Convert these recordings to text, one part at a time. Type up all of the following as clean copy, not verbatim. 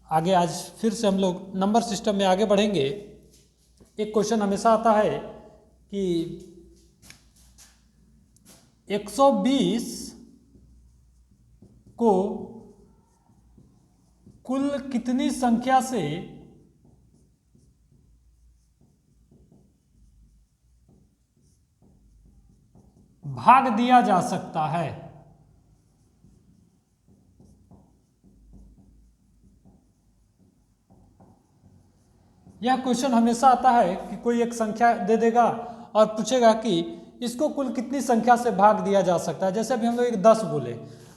आगे आज फिर से हम लोग नंबर सिस्टम में आगे बढ़ेंगे। एक क्वेश्चन हमेशा आता है कि 120 को कुल कितनी संख्या से भाग दिया जा सकता है। यह क्वेश्चन हमेशा आता है कि कोई एक संख्या दे देगा और पूछेगा कि इसको कुल कितनी संख्या से भाग दिया जा सकता है। जैसे अभी हम लोग एक 10 बोले,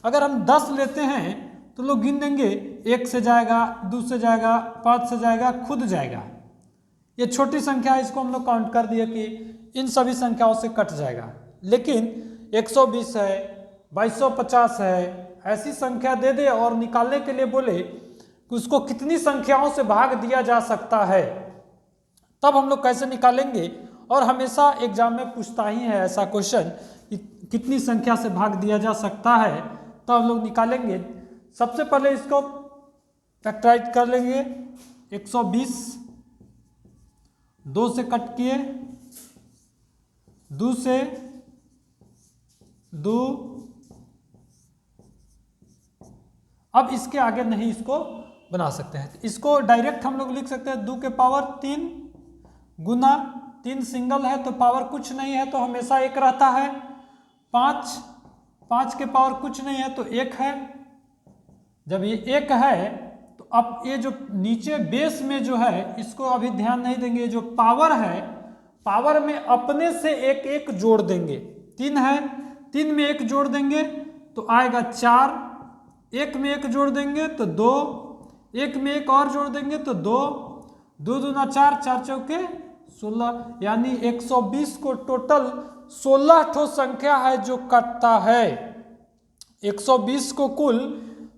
अगर हम 10 लेते हैं तो लोग गिन देंगे, 1 से जाएगा, 2 से जाएगा, 5 से जाएगा, खुद जाएगा। ये छोटी संख्या है, इसको हम लोग काउंट कर दिए कि इन सभी संख्याओं से कट जाएगा। लेकिन 120 है, 2250 है, ऐसी संख्या दे दे और निकालने के लिए बोले कि उसको कितनी संख्याओं से भाग दिया जा सकता है, तब हम लोग कैसे निकालेंगे। और हमेशा एग्जाम में पूछता ही है ऐसा क्वेश्चन कि कितनी संख्या से भाग दिया जा सकता है, तब हम लोग निकालेंगे। सबसे पहले इसको फैक्टराइज कर लेंगे। 120 2 से कट किए, 2 से 2, अब इसके आगे नहीं इसको बना सकते हैं। इसको डायरेक्ट हम लोग लिख सकते हैं 2 के पावर 3 गुना 3 सिंगल है तो पावर कुछ नहीं है तो हमेशा 1 रहता है। 5 के पावर कुछ नहीं है तो 1 है। जब ये 1 है तो अब ये जो नीचे बेस में जो है इसको अभी ध्यान नहीं देंगे। जो पावर है, पावर में अपने से 1 जोड़ देंगे। 3 है, 3 में 1 जोड़ देंगे तो आएगा 4, 1 में 1 जोड़ देंगे तो 2, 1 में 1 और जोड़ देंगे तो 2, 2 दूना 4, 4 चौके 16, यानी 120 को टोटल 16 ठो संख्या है जो काटता है। 120 को कुल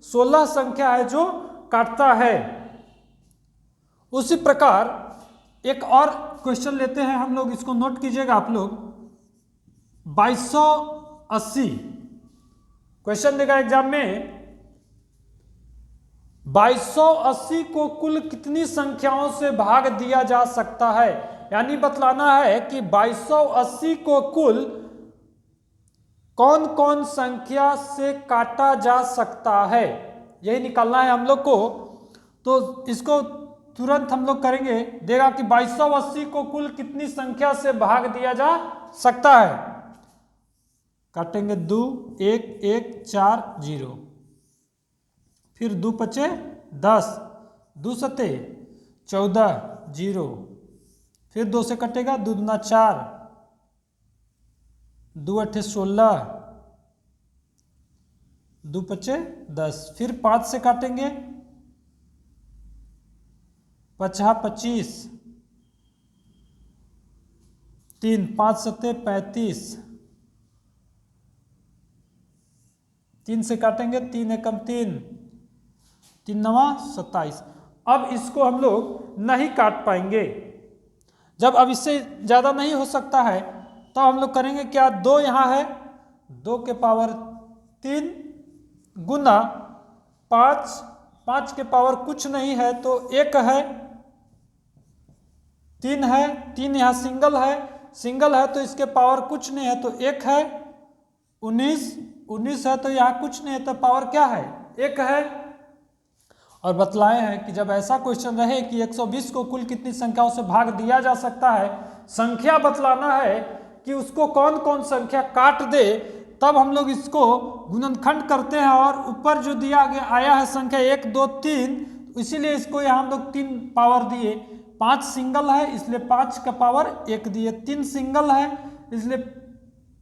16 संख्या है जो काटता है। उसी प्रकार एक और क्वेश्चन लेते हैं हम लोग, इसको नोट कीजिएगा आप लोग। 2280 क्वेश्चन देगा एग्जाम में। 2280 को कुल कितनी संख्याओं से भाग दिया जा सकता है, यानी बतलाना है कि 2280 को कुल कौन कौन संख्या से काटा जा सकता है, यही निकालना है हम लोग को। तो इसको तुरंत हम लोग करेंगे। देगा कि 2280 को कुल कितनी संख्या से भाग दिया जा सकता है। काटेंगे 2, 1, 1, 4, 0, फिर 2 पचे 10, 2 सते 14, 0, फिर 2 से कटेगा, 2 दूना 4, 2 अट्ठे 16, 2 पचे 10, फिर 5 से काटेंगे, 5 25, 3, 5 सते 35, 3 से काटेंगे, 3 एकम 3, 3 नवा 27। अब इसको हम लोग नहीं काट पाएंगे। जब अब इससे ज़्यादा नहीं हो सकता है तो हम लोग करेंगे क्या, 2 यहाँ है, 2 के पावर 3 गुना 5, 5 के पावर कुछ नहीं है तो 1 है, 3 है, 3 यहाँ सिंगल है तो इसके पावर कुछ नहीं है तो 1 है। 19 है तो यहाँ कुछ नहीं है तो पावर क्या है, 1 है। और बतलाए हैं कि जब ऐसा क्वेश्चन रहे कि 120 को कुल कितनी संख्याओं से भाग दिया जा सकता है, संख्या बतलाना है कि उसको कौन कौन संख्या काट दे, तब हम लोग इसको गुणनखंड करते हैं। और ऊपर जो दिया गया आया है संख्या 1, 2, 3, इसीलिए इसको यहाँ हम लोग 3 पावर दिए। 5 सिंगल है इसलिए 5 का पावर 1 दिए, 3 सिंगल है इसलिए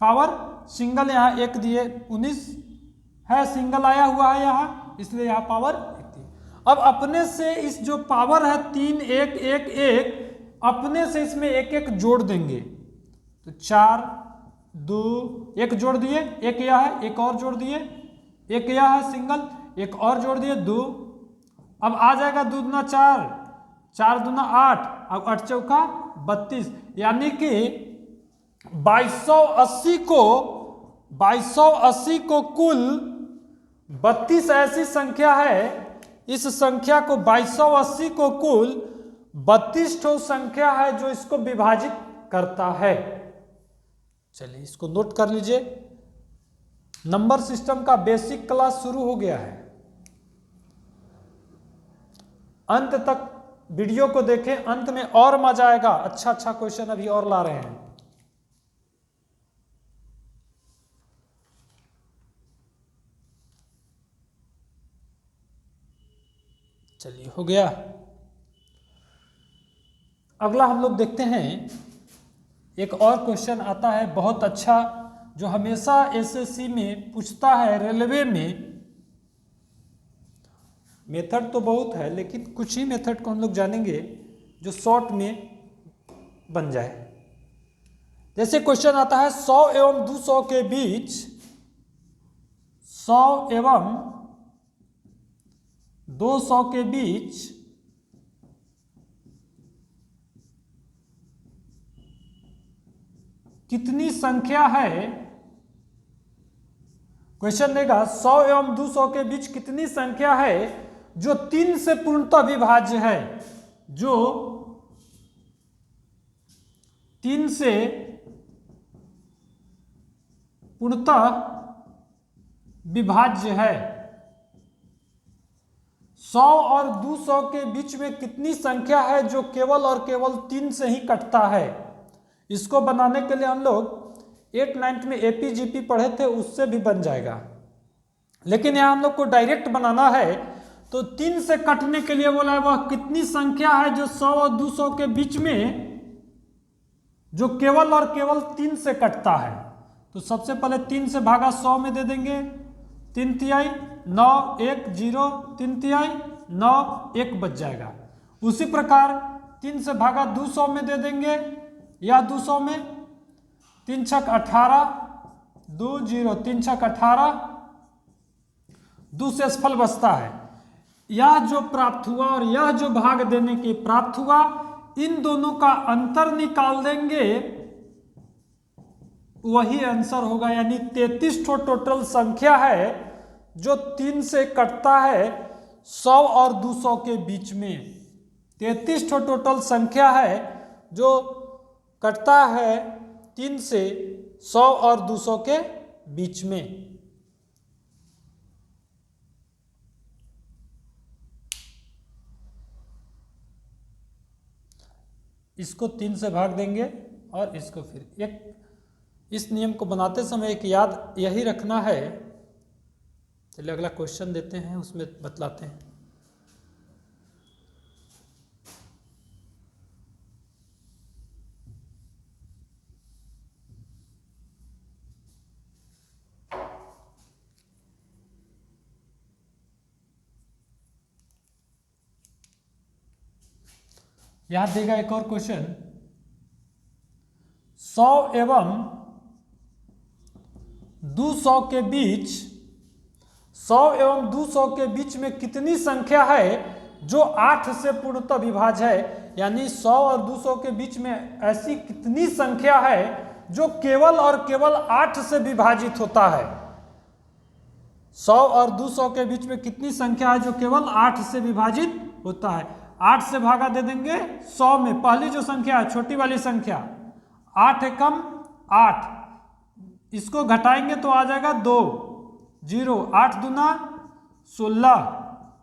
पावर सिंगल यहाँ 1 दिए, 19 है सिंगल आया हुआ है यहाँ इसलिए यहाँ पावर 1 दिए। अब अपने से इस जो पावर है 3, 1, 1, 1, अपने से इसमें 1, 1 जोड़ देंगे तो 4, 2, 1 जोड़ दिए, 1 यह है, 1 और जोड़ दिए, 1 यह है सिंगल, 1 और जोड़ दिए 2। अब आ जाएगा 2 दूना 4, 4 दूना 8, अब 8 चौका 32, यानी कि 2280 को कुल 32 ऐसी संख्या है इस संख्या को 2280 को कुल 32 ठो संख्या है जो इसको विभाजित करता है। चलिए इसको नोट कर लीजिए। नंबर सिस्टम का बेसिक क्लास शुरू हो गया है। अंत तक वीडियो को देखें, अंत में और मजा आएगा। अच्छा अच्छा क्वेश्चन अभी और ला रहे हैं। चलिए हो गया। अगला हम लोग देखते हैं, एक और क्वेश्चन आता है बहुत अच्छा, जो हमेशा एसएससी में पूछता है, रेलवे में। मेथड तो बहुत है लेकिन कुछ ही मेथड को हम लोग जानेंगे जो शॉर्ट में बन जाए। जैसे क्वेश्चन आता है 100 एवं 200 के बीच, 100 एवं 200 के बीच कितनी संख्या है। क्वेश्चन देगा 100 एवं 200 के बीच कितनी संख्या है जो 3 से पूर्णतः विभाज्य है, जो 3 से पूर्णतः विभाज्य है। 100 और 200 के बीच में कितनी संख्या है जो केवल और केवल 3 से ही कटता है। इसको बनाने के लिए हम लोग 8th 9th में एपीजीपी पढ़े थे, उससे भी बन जाएगा, लेकिन यहां हम लोग को डायरेक्ट बनाना है। तो 3 से कटने के लिए बोला है वह कितनी संख्या है जो 100 और 200 के बीच में जो केवल और केवल 3 से कटता है। तो सबसे पहले 3 से भागा 100 में दे देंगे, 3 तिहाई 9 1 0, 3 तिहाई 9 1 बच जाएगा। उसी प्रकार 3 से भागा 200 में दे देंगे, या 200 में 3 छक 18 2 0, 3 छक 18, 2 से असफल बचता है। यह जो प्राप्त हुआ और यह जो भाग देने के प्राप्त हुआ, इन दोनों का अंतर निकाल देंगे, वही आंसर होगा। यानी 33 ठो टोटल संख्या है जो 3 से कटता है 100 और 200 के बीच में। 33 ठो टोटल संख्या है जो कटता है 3 से 100 और 200 के बीच में। इसको 3 से भाग देंगे और इसको फिर एक, इस नियम को बनाते समय एक याद यही रखना है। चलिए अगला क्वेश्चन देते हैं, उसमें बतलाते हैं। यहां देगा एक और क्वेश्चन, 100 एवं 200 के बीच, 100 एवं 200 के बीच में कितनी संख्या है जो 8 से पूर्णतः विभाज्य है। यानी 100 और 200 के बीच में ऐसी कितनी संख्या है जो केवल और केवल 8 से विभाजित होता है। 100 और 200 के बीच में कितनी संख्या है जो केवल 8 से विभाजित होता है। 8 से भागा दे देंगे 100 में, पहली जो संख्या है छोटी वाली संख्या, 8 एकम 8, इसको घटाएंगे तो आ जाएगा 2 0, 8 दूना 16,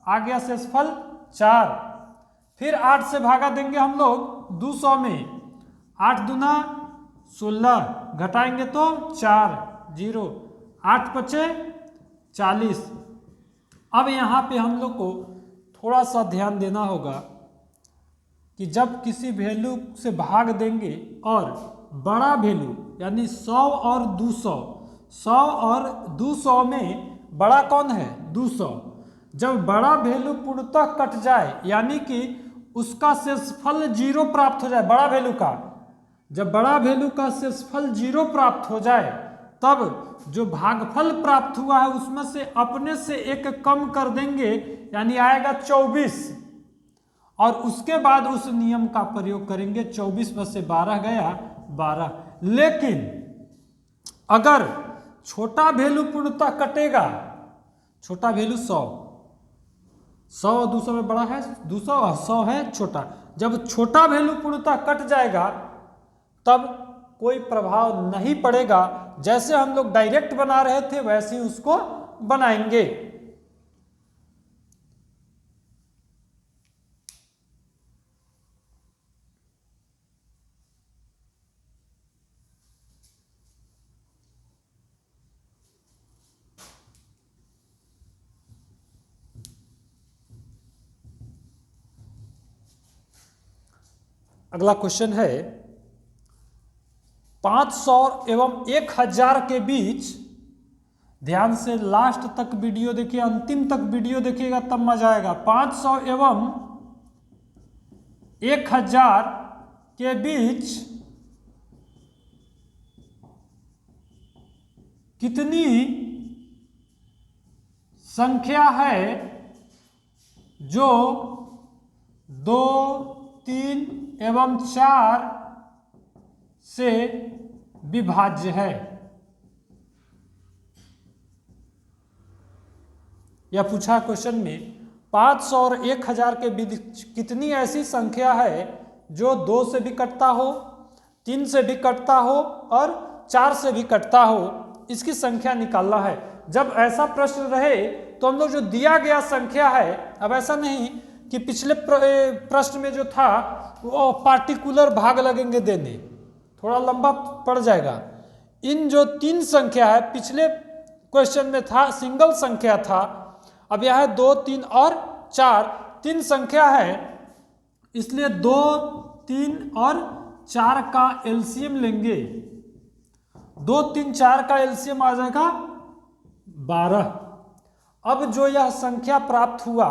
आ गया शेषफल 4। फिर 8 से भागा देंगे हम लोग 200 में, 8 दूना 16, घटाएंगे तो 4 0, 8 बचे 40। अब यहाँ पे हम लोग को थोड़ा सा ध्यान देना होगा कि जब किसी वैल्यू से भाग देंगे और बड़ा वैल्यू यानी 100 और 200, 100 और 200 में बड़ा कौन है 200, जब बड़ा वैल्यू पूर्णतः कट जाए यानी कि उसका शेषफल 0 प्राप्त हो जाए, बड़ा वैल्यू का, जब बड़ा वैल्यू का शेषफल 0 प्राप्त हो जाए, तब जो भागफल प्राप्त हुआ है उसमें से अपने से एक कम कर देंगे, यानी आएगा 24, और उसके बाद उस नियम का प्रयोग करेंगे। 24 में से 12 गया 12। लेकिन अगर छोटा वैल्यू पूर्णतः कटेगा, छोटा वैल्यू 100, 100 और 200 में बड़ा है 200 और 100 है छोटा। जब छोटा वैल्यू पूर्णतः कट जाएगा तब कोई प्रभाव नहीं पड़ेगा, जैसे हम लोग डायरेक्ट बना रहे थे वैसे ही उसको बनाएंगे। अगला क्वेश्चन है 500 एवं 1000 के बीच, ध्यान से लास्ट तक वीडियो देखिए, अंतिम तक वीडियो देखिएगा तब मजा आएगा। 500 एवं 1000 के बीच कितनी संख्या है जो 2, 3 एवं 4 से विभाज्य है? यह पूछा क्वेश्चन में 500 और 1000 के बीच कितनी ऐसी संख्या है जो 2 से भी कटता हो, 3 से भी कटता हो और 4 से भी कटता हो, इसकी संख्या निकालना है। जब ऐसा प्रश्न रहे तो हम लोग जो दिया गया संख्या है, अब ऐसा नहीं कि पिछले प्रश्न में जो था वो पार्टिकुलर भाग लगेंगे देने, थोड़ा लंबा पड़ जाएगा। इन जो 3 संख्या है, पिछले क्वेश्चन में था सिंगल संख्या था, अब यह है 2, 3 और 4, 3 संख्या है, इसलिए 2, 3 और 4 का एलसीएम लेंगे। 2, 3, 4 का एलसीएम आ जाएगा 12। अब जो यह संख्या प्राप्त हुआ,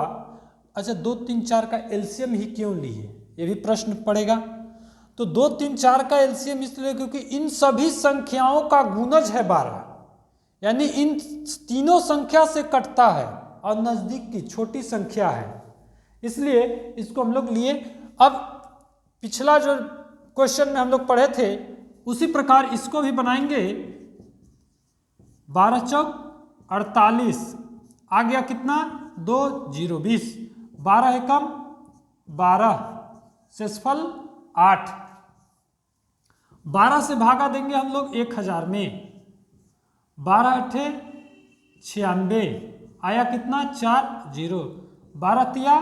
अच्छा 2, 3, 4 का एलसीएम ही क्यों लिए, ये भी प्रश्न पड़ेगा। तो 2, 3, 4 का एलसीएम इसलिए क्योंकि इन सभी संख्याओं का गुणज है 12, यानी इन तीनों संख्या से कटता है और नजदीक की छोटी संख्या है, इसलिए इसको हम लोग लिए। अब पिछला जो क्वेश्चन में हम लोग पढ़े थे उसी प्रकार इसको भी बनाएंगे। 12 चौक 48, आ गया कितना 2, 0, 20, 12 एकम 12, शेषफल 8। 12 से भागा देंगे हम लोग 1000 में, 12 अठे 96, आया कितना 4, 0, 12 तिया,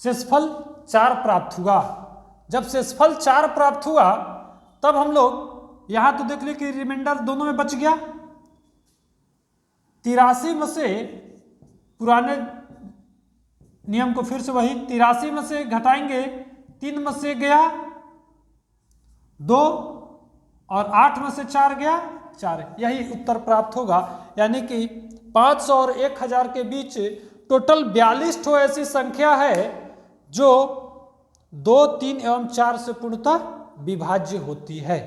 शेषफल 4 प्राप्त हुआ। जब शेषफल 4 प्राप्त हुआ तब हम लोग यहां तो देख लिए कि रिमाइंडर दोनों में बच गया। 83 में से पुराने नियम को फिर से वही 83 में से घटाएंगे, 3 में से गया 2 और 8 में से 4 गया 4, यही उत्तर प्राप्त होगा। यानी कि 500 और 1000 के बीच टोटल 42 ठो ऐसी संख्या है जो 2, 3 एवं 4 से पूर्णतः विभाज्य होती है।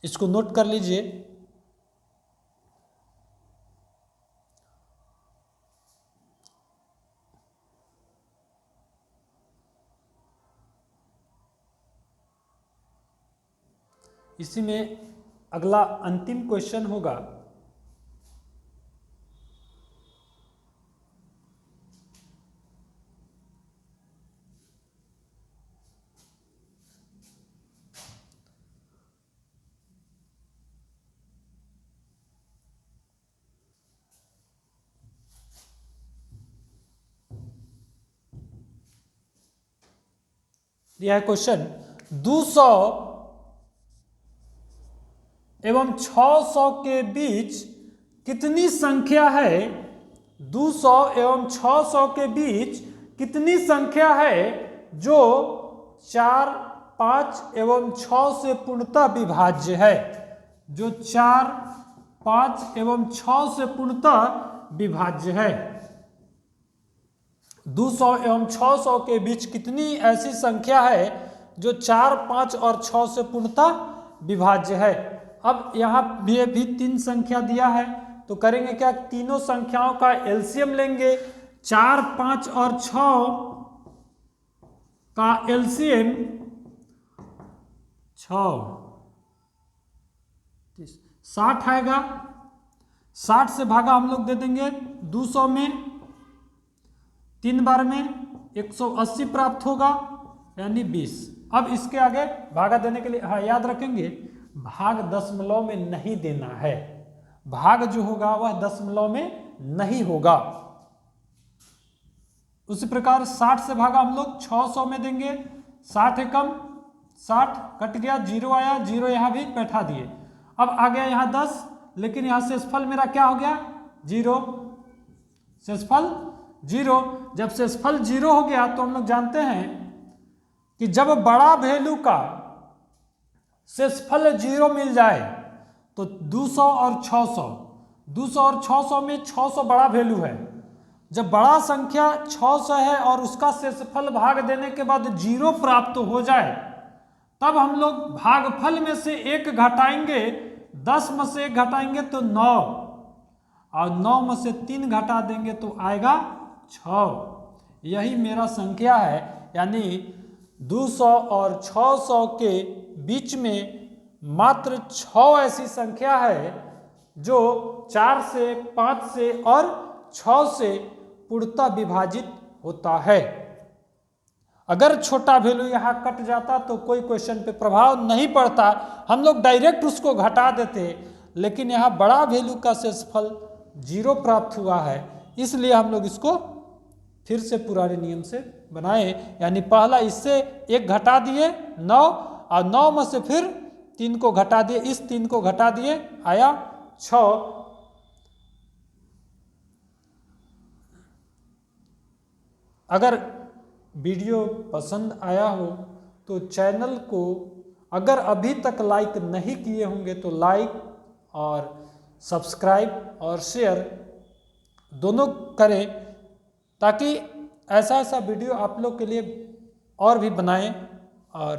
इसको नोट कर लीजिए। इसी में अगला अंतिम क्वेश्चन होगा। यह क्वेश्चन 200 एवं 600 के बीच कितनी संख्या है, 200 एवं 600 के बीच कितनी संख्या है जो 4, 5 एवं 6 से पूर्णतः विभाज्य है, जो 4, 5 एवं 6 से पूर्णतः विभाज्य है। 200 एवं 600 के बीच कितनी ऐसी संख्या है जो 4, 5 और 6 से पूर्णतः विभाज्य है। अब यहाँ भी 3 संख्या दिया है तो करेंगे क्या, तीनों संख्याओं का एलसीएम लेंगे। 4, 5 और 6 का एलसीएम 6, 60 आएगा। 60 से भागा हम लोग दे देंगे 200 में, 3 बार में 180 प्राप्त होगा, यानी 20। अब इसके आगे भागा देने के लिए हाँ याद रखेंगे, भाग दशमलव में नहीं देना है, भाग जो होगा वह दशमलव में नहीं होगा। उसी प्रकार 60 से भागा हम लोग 600 में देंगे, 60 एकम 60 कट गया, 0 आया, 0 यहाँ भी बैठा दिए। अब आ गया यहाँ 10, लेकिन यहाँ शेषफल मेरा क्या हो गया 0, शेषफल 0। जब शेषफल 0 हो गया तो हम लोग जानते हैं कि जब बड़ा वैल्यू का शेषफल 0 मिल जाए तो 200 और 600, 200 और 600 में 600 बड़ा वैल्यू है। जब बड़ा संख्या 600 है और उसका शेषफल भाग देने के बाद 0 प्राप्त हो जाए, तब हम लोग भागफल में से 1 घटाएंगे, 10 में से 1 घटाएंगे तो 9, और 9 में से 3 घटा देंगे तो आएगा 6। यही मेरा संख्या है, यानी 200 और 600 के बीच में मात्र 6 ऐसी संख्या है जो 4 से, 5 से और 6 से पूर्णतः विभाजित होता है। अगर छोटा वैल्यू यहाँ कट जाता तो कोई क्वेश्चन पे प्रभाव नहीं पड़ता, हम लोग डायरेक्ट उसको घटा देते, लेकिन यहाँ बड़ा वैल्यू का शेषफल 0 प्राप्त हुआ है, इसलिए हम लोग इसको फिर से पुराने नियम से बनाए। यानी पहला इससे 1 घटा दिए 9, और 9 में से फिर 3 को घटा दिए, इस 3 को घटा दिए, आया 6। अगर वीडियो पसंद आया हो तो चैनल को अगर अभी तक लाइक नहीं किए होंगे तो लाइक और सब्सक्राइब और शेयर दोनों करें, ताकि ऐसा वीडियो आप लोग के लिए और भी बनाएं और